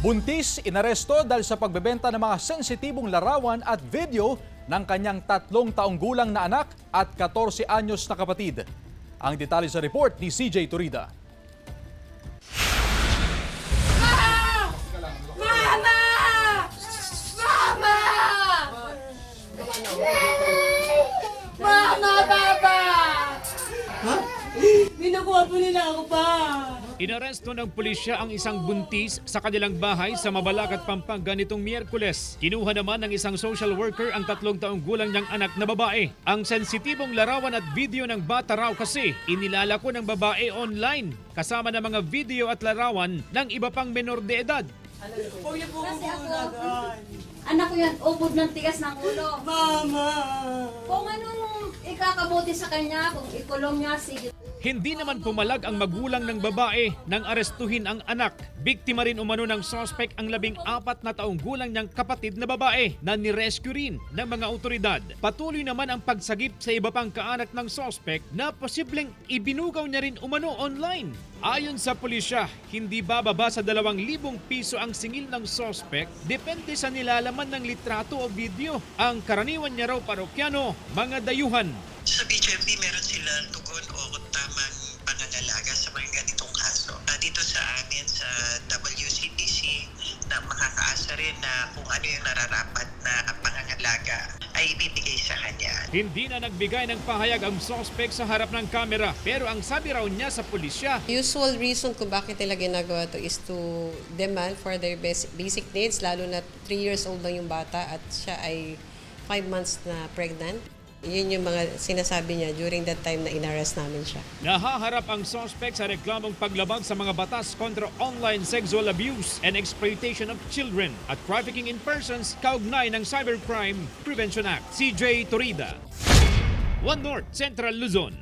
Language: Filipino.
Buntis, inaresto dahil sa pagbebenta ng mga sensitibong larawan at video ng kanyang 3 taong gulang na anak at 14 anyos na kapatid. Ang detalye sa report ni CJ Turida. Mama! Mama! Mama, Papa! Ha? Binakuha po nila ako pa. Inaresto ng pulisya ang isang buntis sa kanilang bahay sa Mabalacat, Pampanga nitong Miyerkules. Kinuha naman ng isang social worker ang 3 taong gulang niyang anak na babae. Ang sensitibong larawan at video ng bata raw kasi inilalako ng babae online kasama ng mga video at larawan ng iba pang menor de edad. Kasi ako, anak ko yan, ubod ng tigas ng ulo. Mama! Kung anong ikakabuti sa kanya, kung ikulong niya, sige. Hindi naman pumalag ang magulang ng babae nang arestuhin ang anak. Biktima rin umano ng suspect ang 14 na taong gulang niyang kapatid na babae na nirescue rin ng mga otoridad. Patuloy naman ang pagsagip sa iba pang kaanak ng suspect na posibleng ibinugaw niya rin umano online. Ayon sa pulisya, hindi bababa sa 2,000 piso ang singil ng suspect depende sa nilalaman ng litrato o video. Ang karaniwan niya raw parokyano, mga dayuhan. Sa BGMP, meron silang tugon o tamang pangangalaga sa mga ganitong kaso. Dito sa amin sa WCPC na makakaasa rin na kung ano yung nararapat na pangangalaga ay ibibigay sa kanya. Hindi na nagbigay ng pahayag ang suspect sa harap ng kamera pero ang sabi raw niya sa pulisya, Usual reason kung bakit nila ginagawa to is to demand for their basic needs, lalo na 3 years old lang yung bata at siya ay 5 months na pregnant. Yun yung mga sinasabi niya during that time na inarrest namin siya. nahaharap ang suspect sa reklamong paglabag sa mga batas kontra online sexual abuse and exploitation of children at trafficking in persons kaugnay ng Cybercrime Prevention Act. CJ Torida, One North Central Luzon.